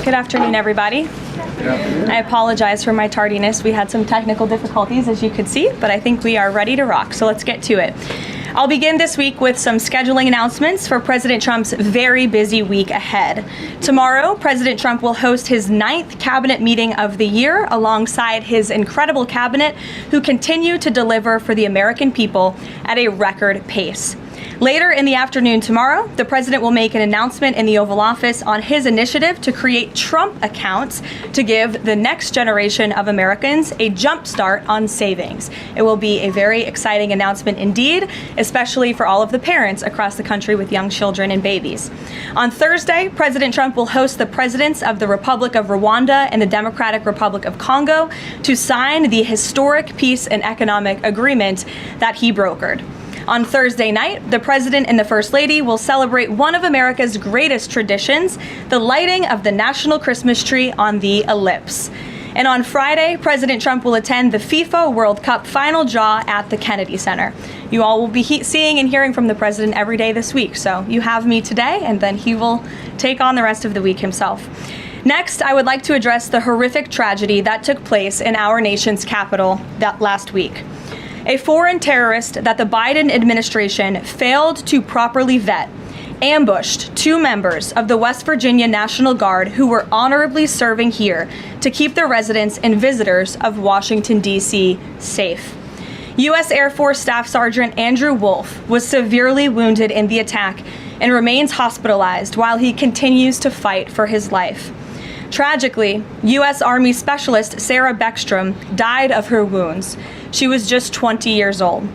Good afternoon, everybody. Good afternoon. I apologize for my tardiness. We had some technical difficulties, as you could see, but I think we are ready to rock, so let's get to it. I'll begin this week with some scheduling announcements for President Trump's very busy week ahead. Tomorrow, President Trump will host his 9th cabinet meeting of the year alongside his incredible cabinet, who continue to deliver for the American people at a record pace. Later in the afternoon tomorrow, the president will make an announcement in the Oval Office on his initiative to create Trump accounts to give the next generation of Americans a jump start on savings. It will be a very exciting announcement indeed, especially for all of the parents across the country with young children and babies. On Thursday, President Trump will host the presidents of the Republic of Rwanda and the Democratic Republic of Congo to sign the historic peace and economic agreement that he brokered. On Thursday night, the President and the First Lady will celebrate one of America's greatest traditions, the lighting of the national Christmas tree on the Ellipse. And on Friday, President Trump will attend the FIFA World Cup final draw at the Kennedy Center. You all will be seeing and hearing from the President every day this week, so you have me today, and then he will take on the rest of the week himself. Next, I would like to address the horrific tragedy that took place in our nation's capital last week. A foreign terrorist that the Biden administration failed to properly vet ambushed 2 members of the West Virginia National Guard who were honorably serving here to keep the residents and visitors of Washington, D.C. safe. U.S. Air Force Staff Sergeant Andrew Wolf was severely wounded in the attack and remains hospitalized while he continues to fight for his life. Tragically, U.S. Army Specialist Sarah Beckstrom died of her wounds. She was just 20 years old.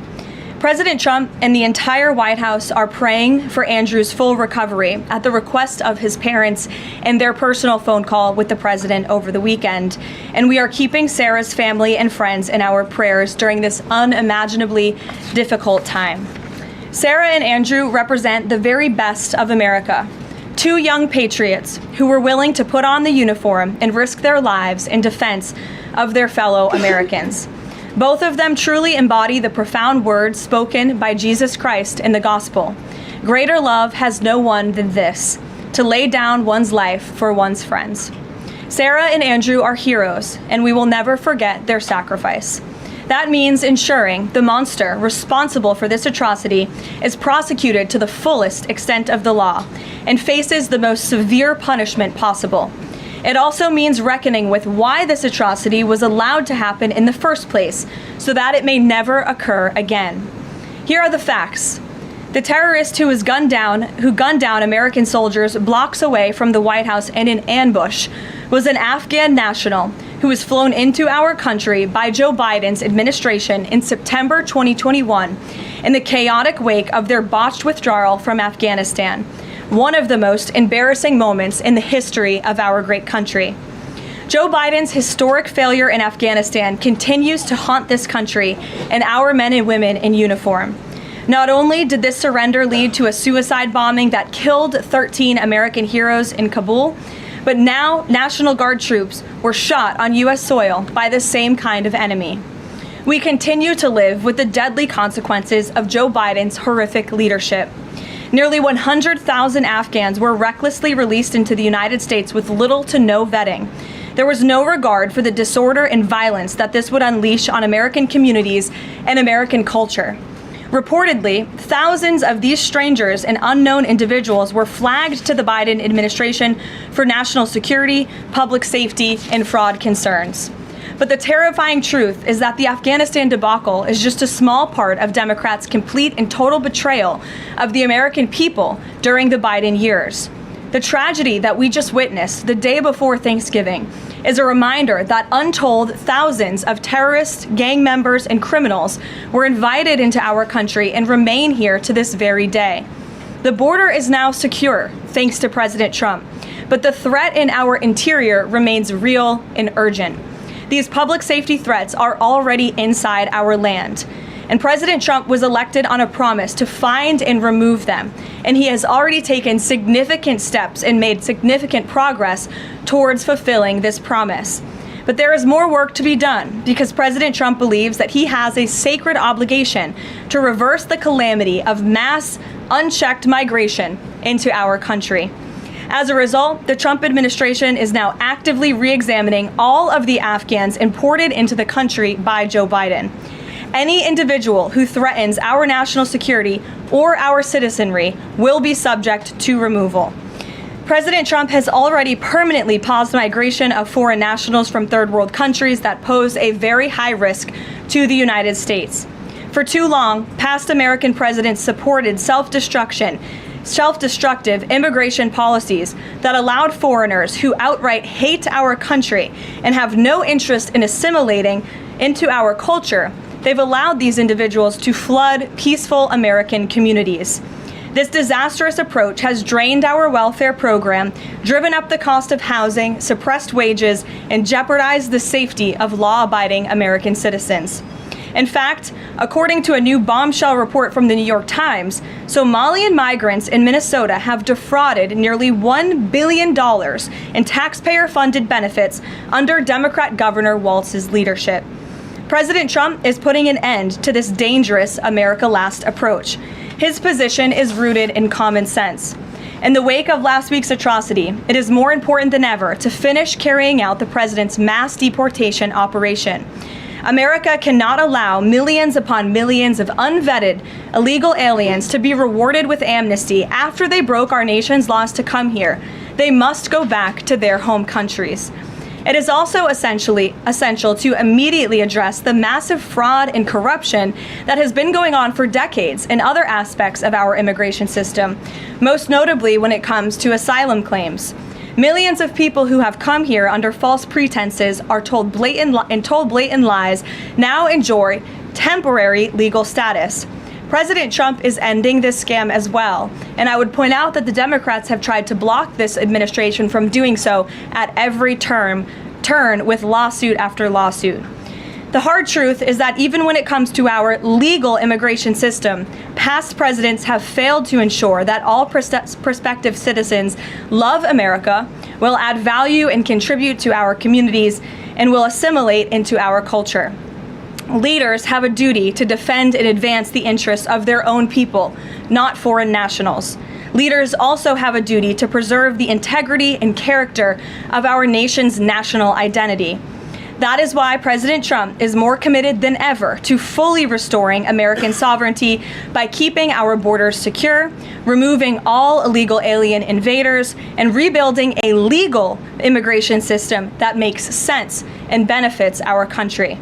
President Trump and the entire White House are praying for Andrew's full recovery at the request of his parents and their personal phone call with the president over the weekend. And we are keeping Sarah's family and friends in our prayers during this unimaginably difficult time. Sarah and Andrew represent the very best of America. 2 young patriots who were willing to put on the uniform and risk their lives in defense of their fellow Americans. Both of them truly embody the profound words spoken by Jesus Christ in the gospel. Greater love has no one than this, to lay down one's life for one's friends. Sarah and Andrew are heroes, and we will never forget their sacrifice. That means ensuring the monster responsible for this atrocity is prosecuted to the fullest extent of the law and faces the most severe punishment possible. It also means reckoning with why this atrocity was allowed to happen in the first place, so that it may never occur again. Here are the facts. The terrorist who gunned down American soldiers blocks away from the White House in an ambush was an Afghan national who was flown into our country by Joe Biden's administration in September 2021 in the chaotic wake of their botched withdrawal from Afghanistan, one of the most embarrassing moments in the history of our great country. Joe Biden's historic failure in Afghanistan continues to haunt this country and our men and women in uniform. Not only did this surrender lead to a suicide bombing that killed 13 American heroes in Kabul, but now National Guard troops were shot on U.S. soil by the same kind of enemy. We continue to live with the deadly consequences of Joe Biden's horrific leadership. Nearly 100,000 Afghans were recklessly released into the United States with little to no vetting. There was no regard for the disorder and violence that this would unleash on American communities and American culture. Reportedly, thousands of these strangers and unknown individuals were flagged to the Biden administration for national security, public safety, and fraud concerns. But the terrifying truth is that the Afghanistan debacle is just a small part of Democrats' complete and total betrayal of the American people during the Biden years. The tragedy that we just witnessed the day before Thanksgiving is a reminder that untold thousands of terrorists, gang members, and criminals were invited into our country and remain here to this very day. The border is now secure, thanks to President Trump, but the threat in our interior remains real and urgent. These public safety threats are already inside our land. And President Trump was elected on a promise to find and remove them. And he has already taken significant steps and made significant progress towards fulfilling this promise. But there is more work to be done because President Trump believes that he has a sacred obligation to reverse the calamity of mass, unchecked migration into our country. As a result, the Trump administration is now actively re-examining all of the Afghans imported into the country by Joe Biden. Any individual who threatens our national security or our citizenry will be subject to removal. President Trump has already permanently paused migration of foreign nationals from third world countries that pose a very high risk to the United States. For too long, past American presidents supported self-destructive immigration policies that allowed foreigners who outright hate our country and have no interest in assimilating into our culture. They've allowed these individuals to flood peaceful American communities. This disastrous approach has drained our welfare program, driven up the cost of housing, suppressed wages, and jeopardized the safety of law-abiding American citizens. In fact, according to a new bombshell report from the New York Times, Somalian migrants in Minnesota have defrauded nearly $1 billion in taxpayer-funded benefits under Democrat Governor Walz's leadership. President Trump is putting an end to this dangerous America Last approach. His position is rooted in common sense. In the wake of last week's atrocity, it is more important than ever to finish carrying out the president's mass deportation operation. America cannot allow millions upon millions of unvetted illegal aliens to be rewarded with amnesty after they broke our nation's laws to come here. They must go back to their home countries. It is also essential to immediately address the massive fraud and corruption that has been going on for decades in other aspects of our immigration system, most notably when it comes to asylum claims. Millions of people who have come here under false pretenses are told blatant lies now enjoy temporary legal status. President Trump is ending this scam as well, and I would point out that the Democrats have tried to block this administration from doing so at every turn with lawsuit after lawsuit. The hard truth is that even when it comes to our legal immigration system, past presidents have failed to ensure that all prospective citizens love America, will add value and contribute to our communities, and will assimilate into our culture. Leaders have a duty to defend and advance the interests of their own people, not foreign nationals. Leaders also have a duty to preserve the integrity and character of our nation's national identity. That is why President Trump is more committed than ever to fully restoring American sovereignty by keeping our borders secure, removing all illegal alien invaders, and rebuilding a legal immigration system that makes sense and benefits our country.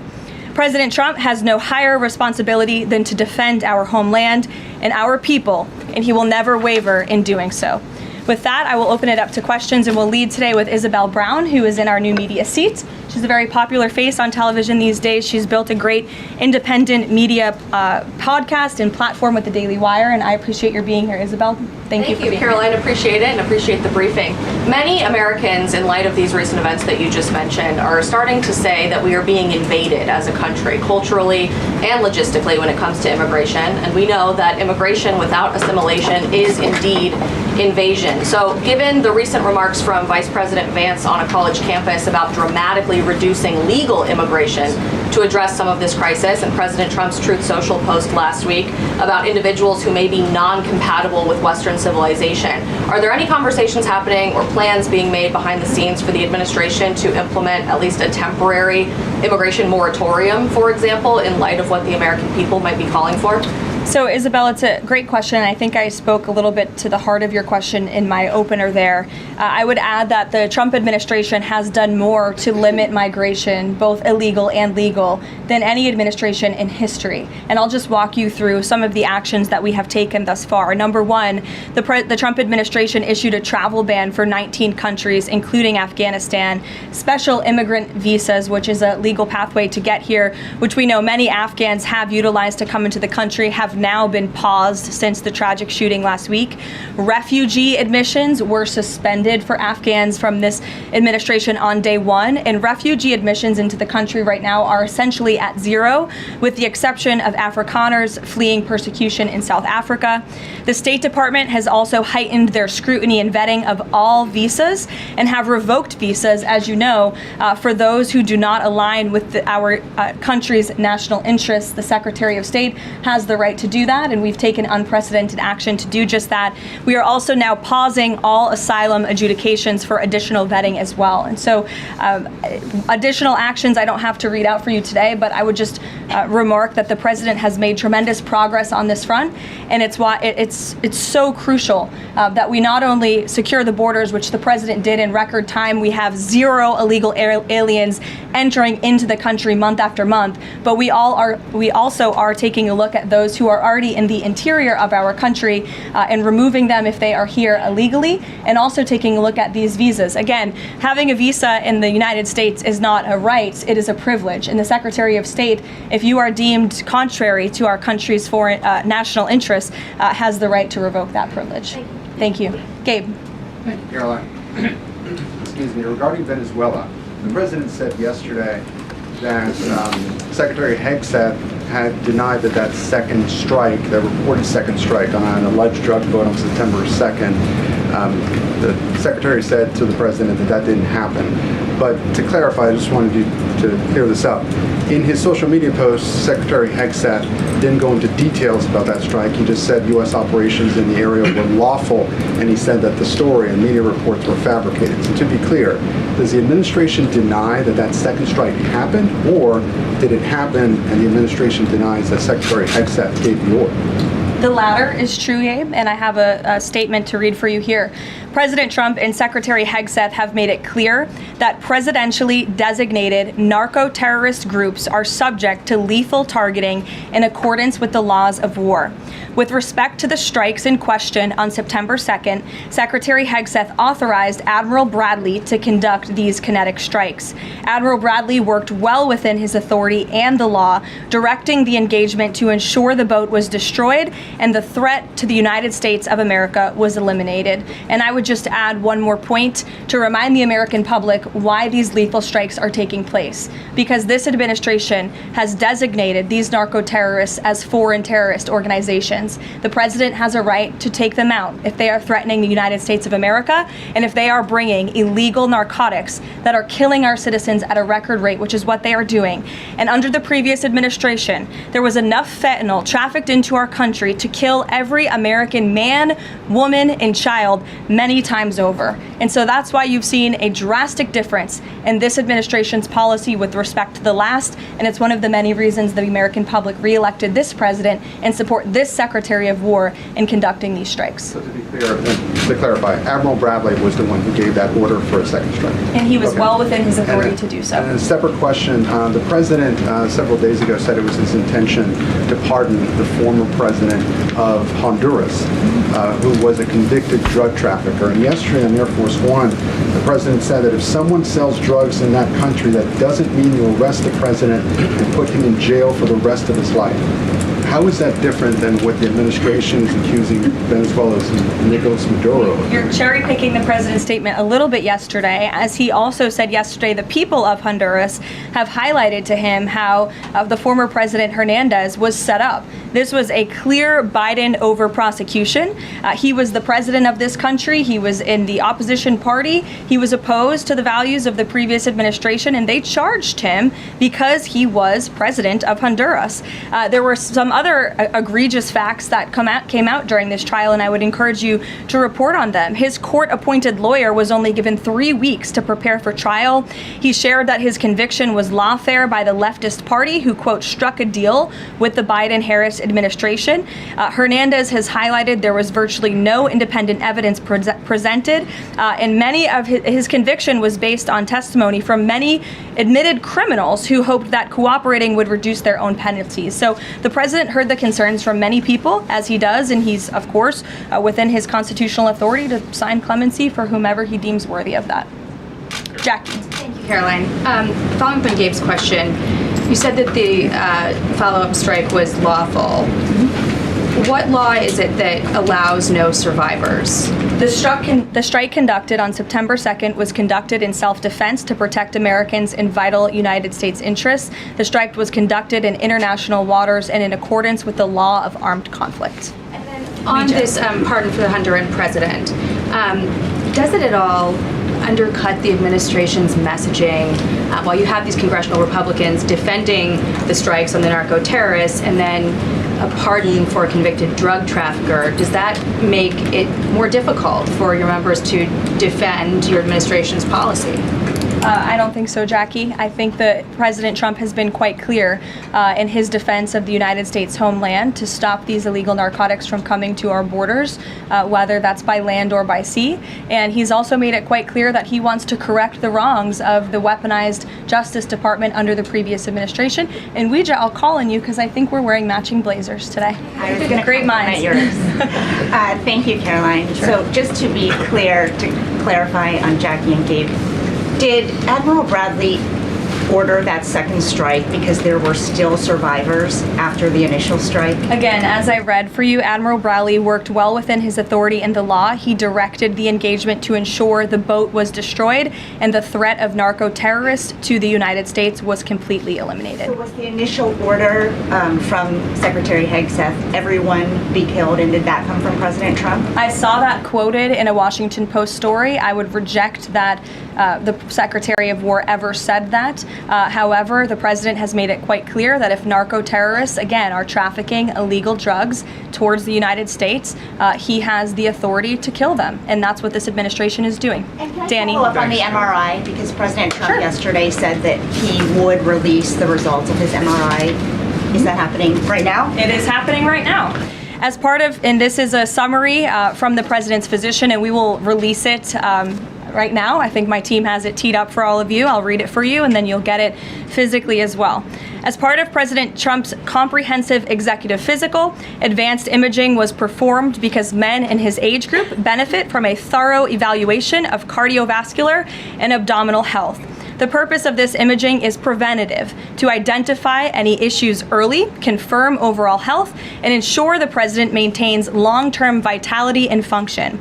President Trump has no higher responsibility than to defend our homeland and our people, and he will never waver in doing so. With that, I will open it up to questions, and we'll lead today with Isabel Brown, who is in our new media seat. She's a very popular face on television these days. She's built a great independent media podcast and platform with the Daily Wire, and I appreciate your being here, Isabel. Thank you for being Karoline. here. Appreciate it and appreciate the briefing. Many Americans, in light of these recent events that you just mentioned, are starting to say that we are being invaded as a country, culturally and logistically, when it comes to immigration. And we know that immigration without assimilation is indeed invasion. So given the recent remarks from Vice President Vance on a college campus about dramatically reducing legal immigration to address some of this crisis, and President Trump's Truth Social post last week about individuals who may be non-compatible with Western civilization, are there any conversations happening or plans being made behind the scenes for the administration to implement at least a temporary immigration moratorium, for example, in light of what the American people might be calling for? So, Isabel, it's a great question, and I think I spoke a little bit to the heart of your question in my opener there. I would add that the Trump administration has done more to limit migration, both illegal and legal, than any administration in history. And I'll just walk you through some of the actions that we have taken thus far. Number one, the Trump administration issued a travel ban for 19 countries, including Afghanistan, special immigrant visas, which is a legal pathway to get here, which we know many Afghans have utilized to come into the country, have now been paused since the tragic shooting last week. Refugee admissions were suspended for Afghans from this administration on day one, and refugee admissions into the country right now are essentially at zero, with the exception of Afrikaners fleeing persecution in South Africa. The State Department has also heightened their scrutiny and vetting of all visas and have revoked visas, as you know, for those who do not align with our country's national interests. The Secretary of State has the right to do that, and we've taken unprecedented action to do just that. We are also now pausing all asylum adjudications for additional vetting as well. And so additional actions I don't have to read out for you today, but I would just remark that the president has made tremendous progress on this front, and it's why it's so crucial that we not only secure the borders, which the president did in record time. We have 0 illegal aliens entering into the country month after month, but we also are taking a look at those who are already in the interior of our country and removing them if they are here illegally, and also taking a look at these visas. Again, having a visa in the United States is not a right, it is a privilege. And the Secretary of State, if you are deemed contrary to our country's foreign national interests, has the right to revoke that privilege. Thank you. Gabe. Thank you, Caroline. Excuse me. Regarding Venezuela, the president said yesterday that Secretary Hegseth had denied that second strike, that reported second strike on an alleged drug vote on September 2nd. The secretary said to the president that didn't happen. But to clarify, I just wanted you to clear this up. In his social media post, Secretary Hegseth didn't go into details about that strike. He just said U.S. operations in the area were lawful, and he said that the story and media reports were fabricated. So to be clear, does the administration deny that second strike happened, or did it happen and the administration denies that Secretary Hegseth gave the order? The latter is true, Gabe, and I have a statement to read for you here. President Trump and Secretary Hegseth have made it clear that presidentially designated narco-terrorist groups are subject to lethal targeting in accordance with the laws of war. With respect to the strikes in question on September 2nd, Secretary Hegseth authorized Admiral Bradley to conduct these kinetic strikes. Admiral Bradley worked well within his authority and the law, directing the engagement to ensure the boat was destroyed and the threat to the United States of America was eliminated. And I would just add one more point to remind the American public why these lethal strikes are taking place. Because this administration has designated these narco-terrorists as foreign terrorist organizations. The president has a right to take them out if they are threatening the United States of America and if they are bringing illegal narcotics that are killing our citizens at a record rate, which is what they are doing. And under the previous administration, there was enough fentanyl trafficked into our country to kill every American man, woman, and child many times over. And so that's why you've seen a drastic difference in this administration's policy with respect to the last, and it's one of the many reasons the American public re-elected this president and support this Secretary of War in conducting these strikes. So to be clear, to clarify, Admiral Bradley was the one who gave that order for a second strike. And he was well within his authority to do so. And a separate question, the president several days ago said it was his intention to pardon the former president of Honduras, who was a convicted drug trafficker. And yesterday on Air Force One, the president said that if someone sells drugs in that country, that doesn't mean you arrest the president and put him in jail for the rest of his life. How is that different than what the administration is accusing Venezuela's Nicolas Maduro of? You're cherry picking the president's statement a little bit yesterday, as he also said yesterday the people of Honduras have highlighted to him how the former president Hernandez was set up. This was a clear Biden over prosecution. He was the president of this country. He was in the opposition party. He was opposed to the values of the previous administration, and they charged him because he was president of Honduras. There were some other egregious facts that came out during this trial, and I would encourage you to report on them. His court-appointed lawyer was only given 3 weeks to prepare for trial. He shared that his conviction was lawfare by the leftist party, who, quote, struck a deal with the Biden-Harris administration. Hernandez has highlighted there was virtually no independent evidence presented, and many of his conviction was based on testimony from many admitted criminals who hoped that cooperating would reduce their own penalties. So the president heard the concerns from many people, as he does, and he's, of course, within his constitutional authority to sign clemency for whomever he deems worthy of that. Jackie. Thank you, Caroline. Following up on Gabe's question, you said that the follow-up strike was lawful. What law is it that allows no survivors? The strike conducted on September 2nd was conducted in self-defense to protect Americans in vital United States interests. The strike was conducted in international waters and in accordance with the law of armed conflict. And then on this pardon for the Honduran president, does it at all undercut the administration's messaging while you have these congressional Republicans defending the strikes on the narco-terrorists and then a pardon for a convicted drug trafficker, does that make it more difficult for your members to defend your administration's policy? I don't think so, Jackie. I think that President Trump has been quite clear in his defense of the United States homeland to stop these illegal narcotics from coming to our borders, whether that's by land or by sea. And he's also made it quite clear that he wants to correct the wrongs of the weaponized Justice Department under the previous administration. And Ouija, I'll call on you because I think we're wearing matching blazers today. I was going to Great minds. yours. Thank you, Caroline. Sure. So just to be clear, to clarify on Jackie and Gabe, did Admiral Bradley order that second strike because there were still survivors after the initial strike? Again, as I read for you, Admiral Bradley worked well within his authority and the law. He directed the engagement to ensure the boat was destroyed and the threat of narco-terrorists to the United States was completely eliminated. So was the initial order from Secretary Hegseth, everyone be killed, and did that come from President Trump? I saw that quoted in a Washington Post story. I would reject that the Secretary of War ever said that. However, the president has made it quite clear that if narco-terrorists, again, are trafficking illegal drugs towards the United States, he has the authority to kill them. And that's what this administration is doing. And can I Danny? follow up on the MRI? Because President Trump yesterday said that he would release the results of his MRI. Is that happening right now? It is happening right now. As part of, and this is a summary from the president's physician, and we will release it right now. I think my team has it teed up for all of you. I'll read it for you, and then you'll get it physically as well. As part of President Trump's comprehensive executive physical, advanced imaging was performed because men in his age group benefit from a thorough evaluation of cardiovascular and abdominal health. The purpose of this imaging is preventative, to identify any issues early, confirm overall health, and ensure the president maintains long-term vitality and function.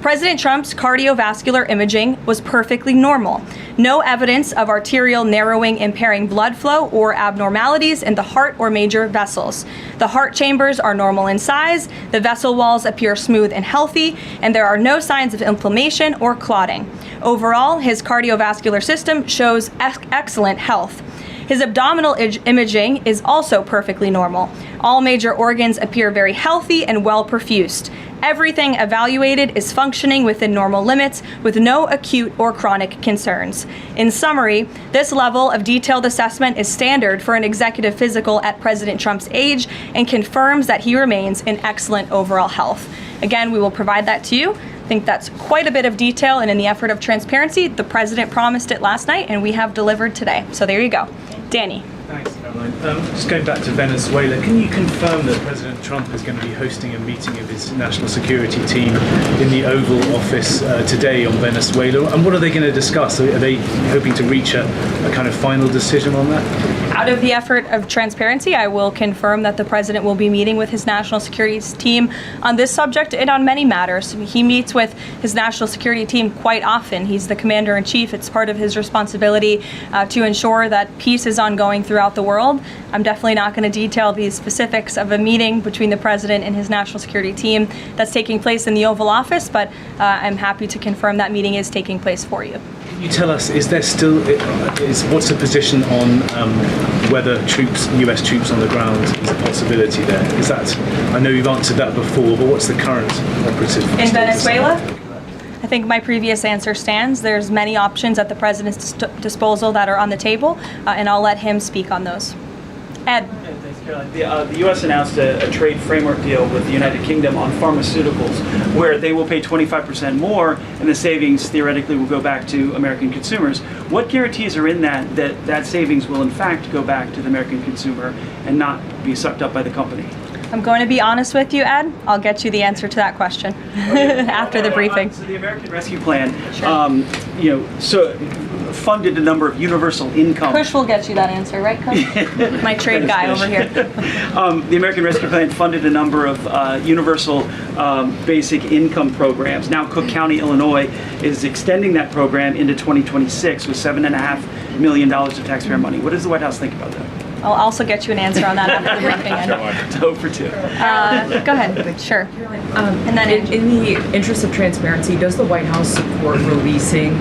President Trump's cardiovascular imaging was perfectly normal. No evidence of arterial narrowing impairing blood flow or abnormalities in the heart or major vessels. The heart chambers are normal in size, the vessel walls appear smooth and healthy, and there are no signs of inflammation or clotting. Overall, his cardiovascular system shows excellent health. His abdominal imaging is also perfectly normal. All major organs appear very healthy and well perfused. Everything evaluated is functioning within normal limits with no acute or chronic concerns. In summary, this level of detailed assessment is standard for an executive physical at President Trump's age and confirms that he remains in excellent overall health. Again, we will provide that to you. I think that's quite a bit of detail, and in the effort of transparency, the president promised it last night, and we have delivered today. So there you go. Danny. Thanks, Caroline. Just going back to Venezuela, can you confirm that President Trump is going to be hosting a meeting of his national security team in the Oval Office today on Venezuela? And what are they going to discuss? Are they hoping to reach a kind of final decision on that? Out of the effort of transparency, I will confirm that the president will be meeting with his national security team on this subject and on many matters. He meets with his national security team quite often. He's the commander-in-chief. It's part of his responsibility to ensure that peace is ongoing throughout the world. I'm definitely not going to detail the specifics of a meeting between the president and his national security team that's taking place in the Oval Office, but I'm happy to confirm that meeting is taking place for you. Can you tell us, is there still, what's the position on whether US troops on the ground is a possibility there? Is that, I know you've answered that before, but what's the current operative In status? Venezuela? I think my previous answer stands. There's many options at the president's disposal that are on the table, and I'll let him speak on those. Ed. Thanks, Caroline. The U.S. announced a trade framework deal with the United Kingdom on pharmaceuticals, where they will pay 25% more, and the savings theoretically will go back to American consumers. What guarantees are in that savings will in fact go back to the American consumer and not be sucked up by the company? I'm going to be honest with you, Ed. I'll get you the answer to that question after the briefing. So the American Rescue Plan, so funded a number of universal income. Kush will get you that answer, right, Kush? My trade guy over here. The American Rescue Plan funded a number of universal basic income programs. Now Cook County, Illinois is extending that program into 2026 with $7.5 million of taxpayer money. What does the White House think about that? I'll also get you an answer on that after the briefing. Ed. 2 for 2. Go ahead. Sure. And then in the interest of transparency, does the White House support releasing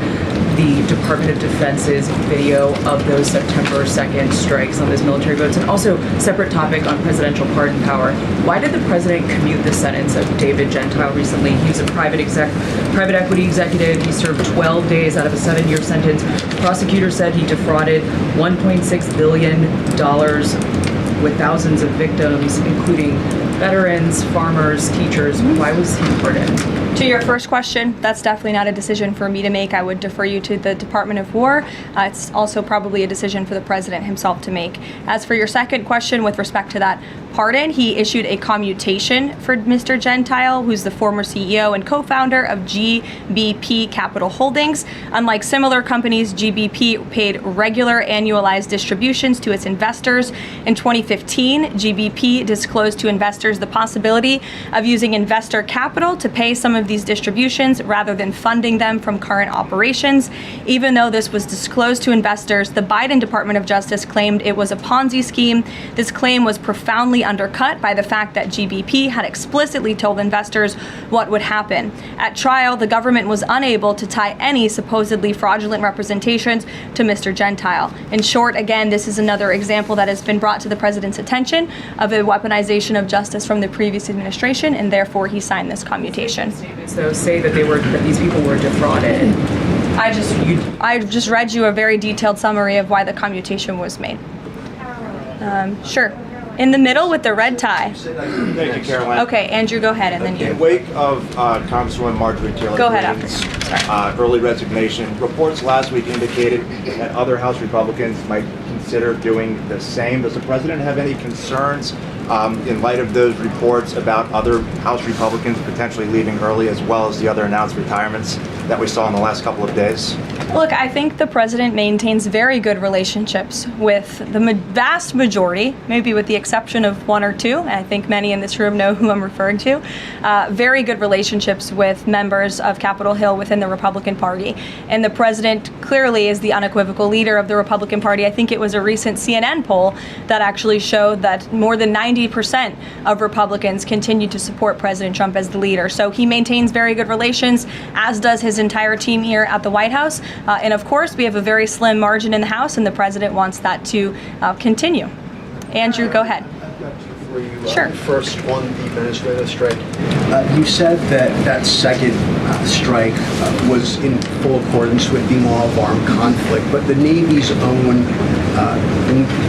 the Department of Defense's video of those September 2nd strikes on those military boats? And also, separate topic on presidential pardon power. Why did the president commute the sentence of David Gentile recently? He was a private equity executive. He served 12 days out of a 7-year sentence. Prosecutors said he defrauded $1.6 billion with thousands of victims, including veterans, farmers, teachers. Why was he pardoned? To your first question, that's definitely not a decision for me to make. I would defer you to the Department of War. It's also probably a decision for the president himself to make. As for your second question with respect to that pardon, he issued a commutation for Mr. Gentile, who's the former CEO and co-founder of GBP Capital Holdings. Unlike similar companies, GBP paid regular annualized distributions to its investors. In 2015, GBP disclosed to investors the possibility of using investor capital to pay some of these distributions rather than funding them from current operations. Even though this was disclosed to investors, the Biden Department of Justice claimed it was a Ponzi scheme. This claim was profoundly undercut by the fact that GBP had explicitly told investors what would happen. At trial, the government was unable to tie any supposedly fraudulent representations to Mr. Gentile. In short, again, this is another example that has been brought to the president's attention of a weaponization of justice from the previous administration, and therefore he signed this commutation. Statements, though, say that these people were defrauded. I just read you a very detailed summary of why the commutation was made. Sure. In the middle with the red tie. Thank you, Caroline. Okay, Andrew, go ahead, and then In you. wake of Congresswoman Marjorie Taylor Go ahead Greene's after. early resignation, reports last week indicated that other House Republicans might consider doing the same. Does the president have any concerns in light of those reports about other House Republicans potentially leaving early, as well as the other announced retirements that we saw in the last couple of days? Look, I think the president maintains very good relationships with the vast majority, maybe with the exception of one or two. I think many in this room know who I'm referring to. Very good relationships with members of Capitol Hill within the Republican Party. And the president clearly is the unequivocal leader of the Republican Party. I think it was a recent CNN poll that actually showed that more than 90% of Republicans continue to support President Trump as the leader. So he maintains very good relations, as does his entire team here at the White House. And of course, we have a very slim margin in the House, and the president wants that to continue. Andrew, go ahead. I've got two for you. Sure. First, on the Venezuela strike, you said that second strike was in full accordance with the law of armed conflict, but the Navy's own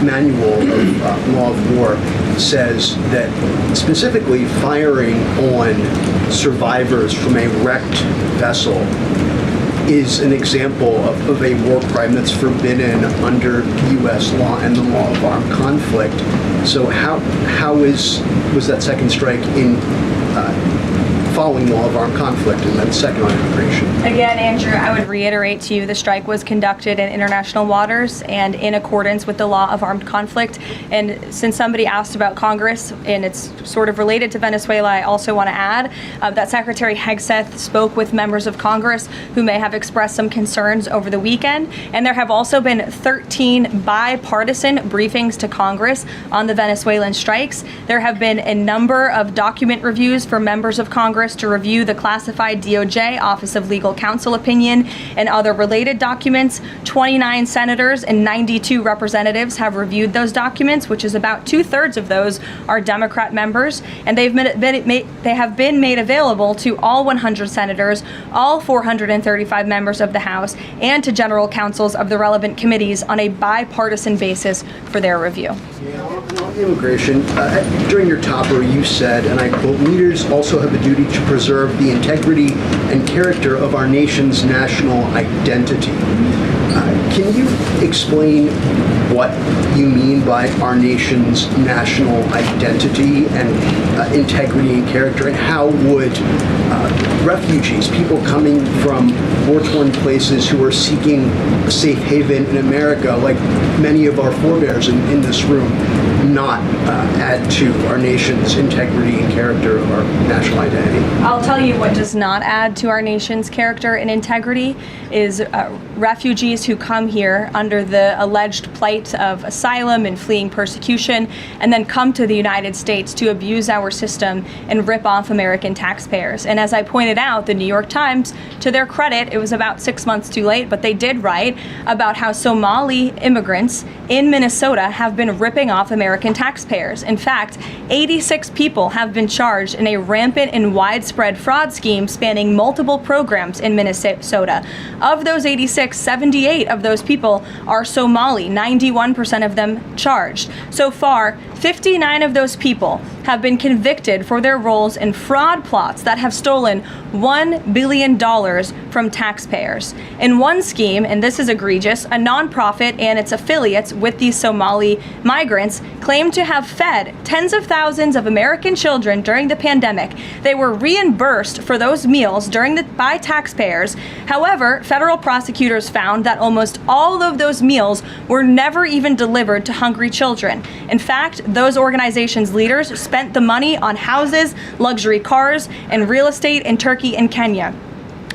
manual of law of war says that specifically firing on survivors from a wrecked vessel is an example of a war crime that's forbidden under U.S. law and the law of armed conflict. So how was that second strike in following law of armed conflict, and then second on immigration? Again, Andrew, I would reiterate to you the strike was conducted in international waters and in accordance with the law of armed conflict. And since somebody asked about Congress, and it's sort of related to Venezuela, I also want to add that Secretary Hegseth spoke with members of Congress who may have expressed some concerns over the weekend. And there have also been 13 bipartisan briefings to Congress on the Venezuelan strikes. There have been a number of document reviews for members of Congress to review the classified DOJ Office of Legal Counsel opinion and other related documents. 29 senators and 92 representatives have reviewed those documents, which is about 2/3 of those are Democrat members, and they have been made available to all 100 senators, all 435 members of the House, and to general counsels of the relevant committees on a bipartisan basis for their review. On immigration, during your topper, you said, and I quote, "Leaders also have a duty to preserve the integrity and character of our nation's national identity." Can you explain what you mean by our nation's national identity and integrity and character, and how would refugees, people coming from war-torn places who are seeking a safe haven in America, like many of our forebears in this room, not add to our nation's integrity and character of our national identity? I'll tell you what does not add to our nation's character and integrity is refugees who come here under the alleged plight of asylum and fleeing persecution, and then come to the United States to abuse our system and rip off American taxpayers. And as I pointed out, the New York Times, to their credit, it was about 6 months too late, but they did write about how Somali immigrants in Minnesota have been ripping off American taxpayers. In fact, 86 people have been charged in a rampant and widespread fraud scheme spanning multiple programs in Minnesota. Of those 86, 78 of those people are Somali, 91% of them charged. So far, 59 of those people have been convicted for their roles in fraud plots that have stolen $1 billion from taxpayers. In one scheme, and this is egregious, a nonprofit and its affiliates with these Somali migrants claimed to have fed tens of thousands of American children during the pandemic. They were reimbursed for those meals by taxpayers. However, federal prosecutors found that almost all of those meals were never even delivered to hungry children. In fact, those organizations' leaders spent the money on houses, luxury cars, and real estate in Turkey and Kenya.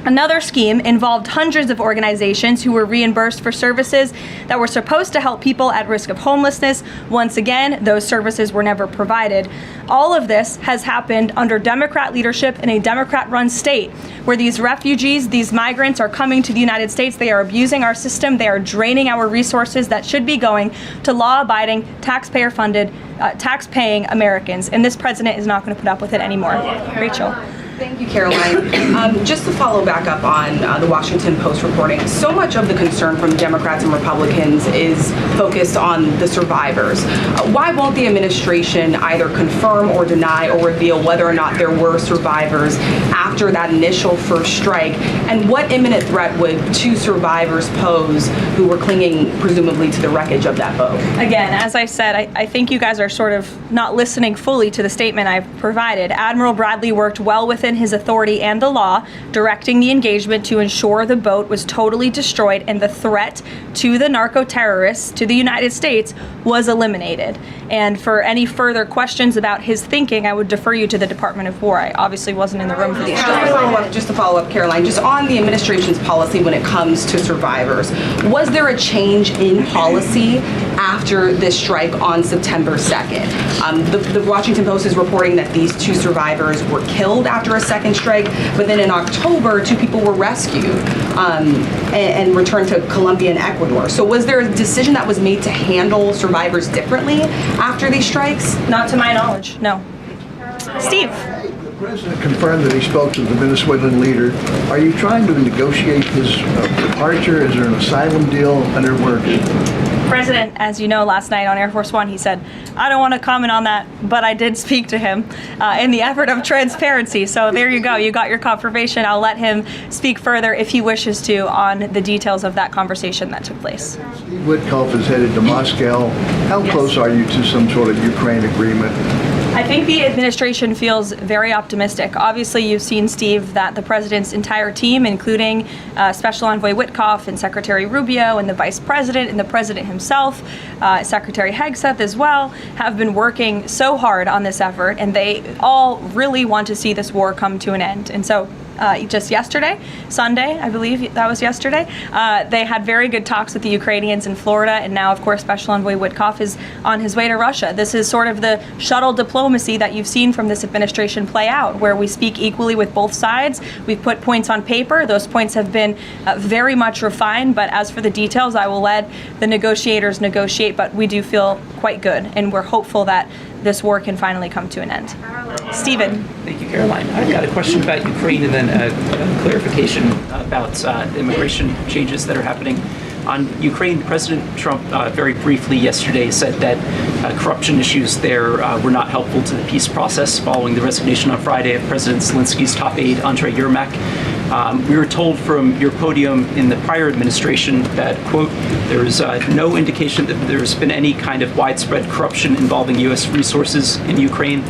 Another scheme involved hundreds of organizations who were reimbursed for services that were supposed to help people at risk of homelessness. Once again, those services were never provided. All of this has happened under Democrat leadership in a Democrat-run state where these refugees, these migrants are coming to the United States. They are abusing our system. They are draining our resources that should be going to law-abiding, taxpayer-funded, tax-paying Americans. And this president is not going to put up with it anymore. Rachel. Thank you, Karoline. Just to follow back up on the Washington Post reporting, so much of the concern from Democrats and Republicans is focused on the survivors. Why won't the administration either confirm or deny or reveal whether or not there were survivors after that initial first strike? And what imminent threat would two survivors pose who were clinging presumably to the wreckage of that boat? Again, as I said, I think you guys are sort of not listening fully to the statement I've provided. Admiral Bradley worked well within his authority and the law, directing the engagement to ensure the boat was totally destroyed and the threat to the narco-terrorists to the United States was eliminated. And for any further questions about his thinking, I would defer you to the Department of War. I obviously wasn't in the room for these trials. Just to follow up, Caroline, just on the administration's policy when it comes to survivors, was there a change in policy after this strike on September 2nd? The Washington Post is reporting that these two survivors were killed after a second strike, but then in October, two people were rescued and returned to Colombia and Ecuador. So was there a decision that was made to handle survivors differently after these strikes? Not to my knowledge, no. Steve. The president confirmed that he spoke to the Venezuelan leader. Are you trying to negotiate his departure? Is there an asylum deal under work? President, as you know, last night on Air Force One, he said, I don't want to comment on that, but I did speak to him in the effort of transparency. So there you go. You got your confirmation. I'll let him speak further if he wishes to on the details of that conversation that took place. Steve Witkoff is headed to Moscow. How close are you to some sort of Ukraine agreement? I think the administration feels very optimistic. Obviously, you've seen, Steve, that the president's entire team, including Special Envoy Witkoff and Secretary Rubio and the vice president and the president himself, Secretary Hegseth as well, have been working so hard on this effort, and they all really want to see this war come to an end. And so just yesterday, Sunday, I believe that was yesterday, they had very good talks with the Ukrainians in Florida, and now, of course, Special Envoy Witkoff is on his way to Russia. This is sort of the shuttle diplomacy that you've seen from this administration play out, where we speak equally with both sides. We've put points on paper. Those points have been very much refined, but as for the details, I will let the negotiators negotiate, but we do feel quite good, and we're hopeful that this war can finally come to an end. Stephen. Thank you, Caroline. I've got a question about Ukraine and then a clarification about immigration changes that are happening. On Ukraine, President Trump very briefly yesterday said that corruption issues there were not helpful to the peace process following the resignation on Friday of President Zelensky's top aide, Andrei Yermak. We were told from your podium in the prior administration that, quote, there is no indication that there's been any kind of widespread corruption involving U.S. resources in Ukraine.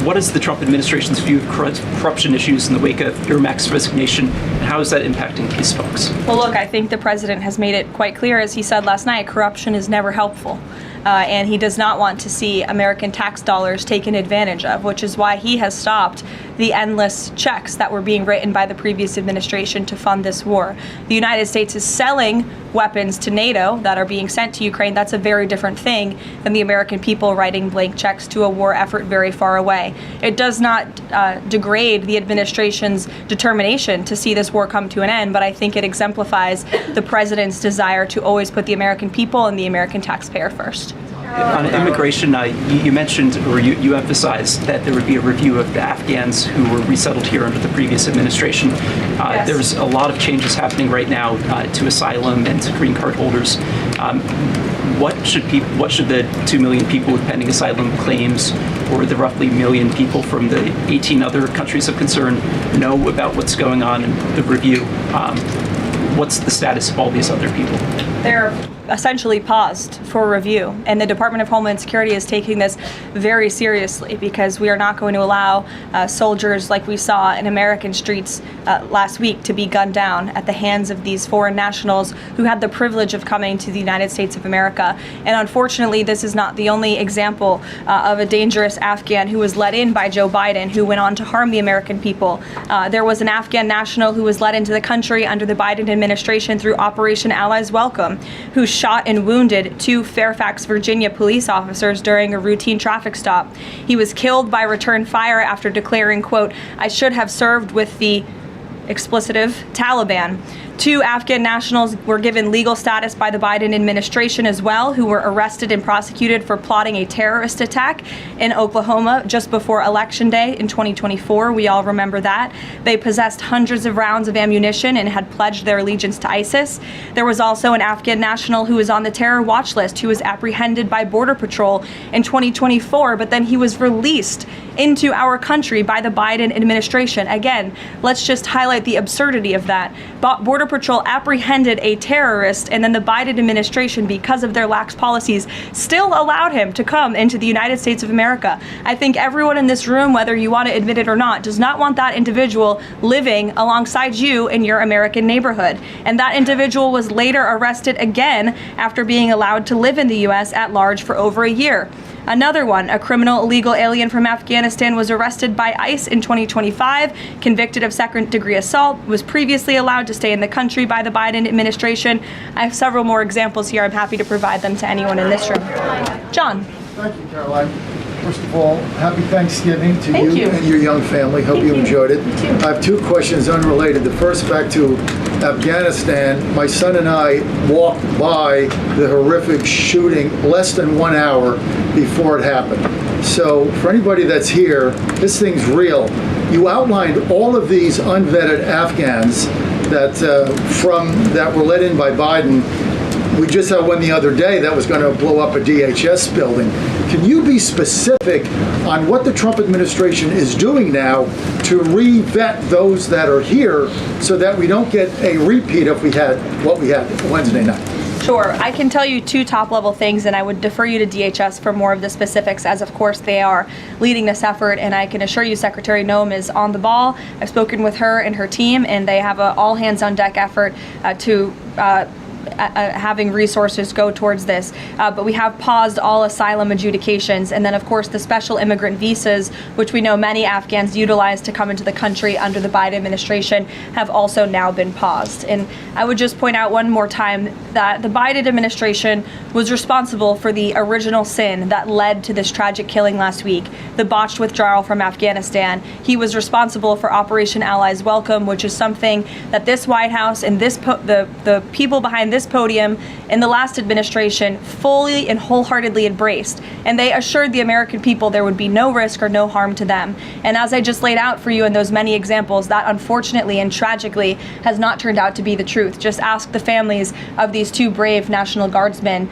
What is the Trump administration's view of corruption issues in the wake of Yermak's resignation, and how is that impacting peace talks? Well, look, I think the president has made it quite clear, as he said last night, corruption is never helpful. And he does not want to see American tax dollars taken advantage of, which is why he has stopped the endless checks that were being written by the previous administration to fund this war. The United States is selling weapons to NATO that are being sent to Ukraine. That's a very different thing than the American people writing blank checks to a war effort very far away. It does not degrade the administration's determination to see this war come to an end, but I think it exemplifies the president's desire to always put the American people and the American taxpayer first. On immigration, you mentioned, or you emphasized that there would be a review of the Afghans who were resettled here under the previous administration. Yes. There's a lot of changes happening right now to asylum and to green card holders. What should the 2 million people with pending asylum claims, or the roughly million people from the 18 other countries of concern, know about what's going on in the review? What's the status of all these other people? They're essentially paused for review, and the Department of Homeland Security is taking this very seriously, because we are not going to allow soldiers like we saw in American streets last week to be gunned down at the hands of these foreign nationals who had the privilege of coming to the United States of America. And unfortunately, this is not the only example of a dangerous Afghan who was let in by Joe Biden, who went on to harm the American people. There was an Afghan national who was let into the country under the Biden administration through Operation Allies Welcome, who shot and wounded 2 Fairfax, Virginia police officers during a routine traffic stop. He was killed by return fire after declaring, quote, "I should have served with the explicitive Taliban." 2 Afghan nationals were given legal status by the Biden administration as well, who were arrested and prosecuted for plotting a terrorist attack in Oklahoma just before Election Day in 2024. We all remember that. They possessed hundreds of rounds of ammunition and had pledged their allegiance to ISIS. There was also an Afghan national who was on the terror watch list, who was apprehended by Border Patrol in 2024, but then he was released into our country by the Biden administration. Again, let's just highlight the absurdity of that. Border Patrol apprehended a terrorist, and then the Biden administration, because of their lax policies, still allowed him to come into the United States of America. I think everyone in this room, whether you want to admit it or not, does not want that individual living alongside you in your American neighborhood. And that individual was later arrested again after being allowed to live in the U.S. at large for over a year. Another one, a criminal illegal alien from Afghanistan, was arrested by ICE in 2025, convicted of second-degree assault, was previously allowed to stay in the country by the Biden administration. I have several more examples here. I'm happy to provide them to anyone in this room. John. Thank you, Caroline. First of all, happy Thanksgiving to Thank you and your young family. Hope you enjoyed it. You too. I have 2 questions unrelated. The first, back to Afghanistan. My son and I walked by the horrific shooting less than 1 hour before it happened. So for anybody that's here, this thing's real. You outlined all of these unvetted Afghans that were let in by Biden. We just had one the other day that was going to blow up a DHS building. Can you be specific on what the Trump administration is doing now to re-vet those that are here so that we don't get a repeat of what we had Wednesday night? Sure. I can tell you 2 top-level things, and I would defer you to DHS for more of the specifics, as of course they are leading this effort, and I can assure you Secretary Noem is on the ball. I've spoken with her and her team, and they have an all-hands-on-deck effort to having resources go towards this. But we have paused all asylum adjudications, and then of course the special immigrant visas, which we know many Afghans utilize to come into the country under the Biden administration, have also now been paused. And I would just point out one more time that the Biden administration was responsible for the original sin that led to this tragic killing last week, the botched withdrawal from Afghanistan. He was responsible for Operation Allies Welcome, which is something that this White House and the people behind this podium in the last administration fully and wholeheartedly embraced. And they assured the American people there would be no risk or no harm to them. And as I just laid out for you in those many examples, that unfortunately and tragically has not turned out to be the truth. Just ask the families of these 2 brave National Guardsmen,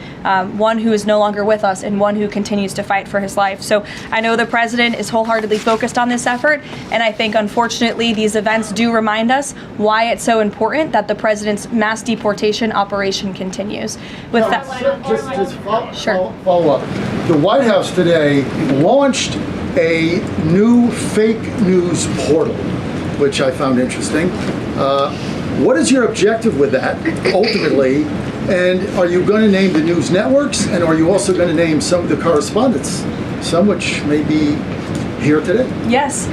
one who is no longer with us and one who continues to fight for his life. So I know the president is wholeheartedly focused on this effort, and I think unfortunately these events do remind us why it's so important that the president's mass deportation operation continues. With that, follow up. The White House today launched a new fake news portal, which I found interesting. What is your objective with that, ultimately? And are you going to name the news networks? And are you also going to name some of the correspondents, some which may be here today. Yes,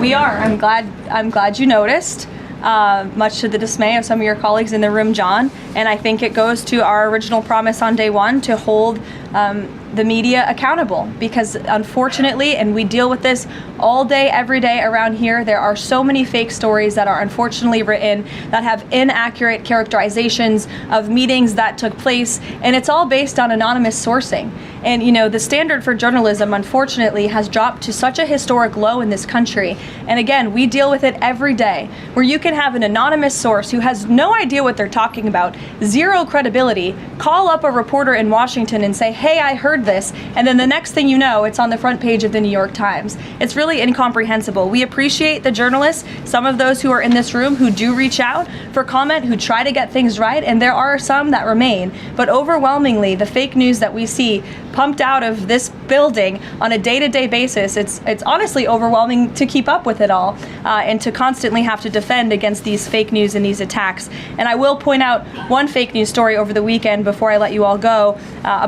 we are. I'm glad you noticed. Much to the dismay of some of your colleagues in the room, John. And I think it goes to our original promise on day one to hold the media accountable, because unfortunately, and we deal with this all day, every day around here, there are so many fake stories that are unfortunately written that have inaccurate characterizations of meetings that took place, and it's all based on anonymous sourcing. And you know, the standard for journalism, unfortunately, has dropped to such a historic low in this country. And again, we deal with it every day, where you can have an anonymous source who has no idea what they're talking about, zero credibility, call up a reporter in Washington and say, hey, I heard this, and then the next thing you know, it's on the front page of the New York Times. It's really incomprehensible. We appreciate the journalists, some of those who are in this room who do reach out for comment, who try to get things right, and there are some that remain. But overwhelmingly, the fake news that we see pumped out of this building on a day-to-day basis, it's honestly overwhelming to keep up with it all, and to constantly have to defend against these fake news and these attacks. And I will point out one fake news story over the weekend before I let you all go,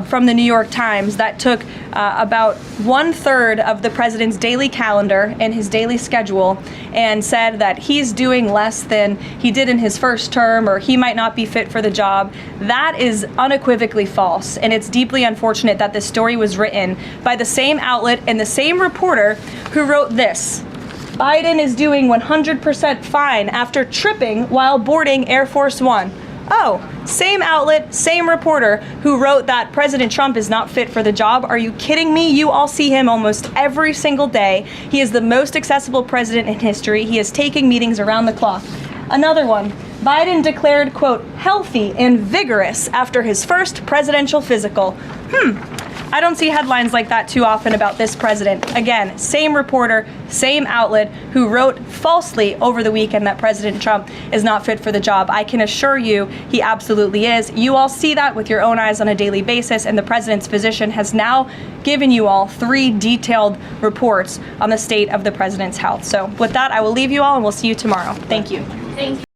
from the New York Times that took about 1/3 of the president's daily calendar and his daily schedule and said that he's doing less than he did in his first term, or he might not be fit for the job. That is unequivocally false, and it's deeply unfortunate that this story was written by the same outlet and the same reporter who wrote this: Biden is doing 100% fine after tripping while boarding Air Force One. Oh, same outlet, same reporter who wrote that President Trump is not fit for the job. Are you kidding me? You all see him almost every single day. He is the most accessible president in history. He is taking meetings around the clock. Another one. Biden declared, quote, healthy and vigorous after his first presidential physical. I don't see headlines like that too often about this president. Again, same reporter, same outlet who wrote falsely over the weekend that President Trump is not fit for the job. I can assure you he absolutely is. You all see that with your own eyes on a daily basis, and the president's physician has now given you all 3 detailed reports on the state of the president's health. So with that, I will leave you all and we'll see you tomorrow. Thank you. Thank you.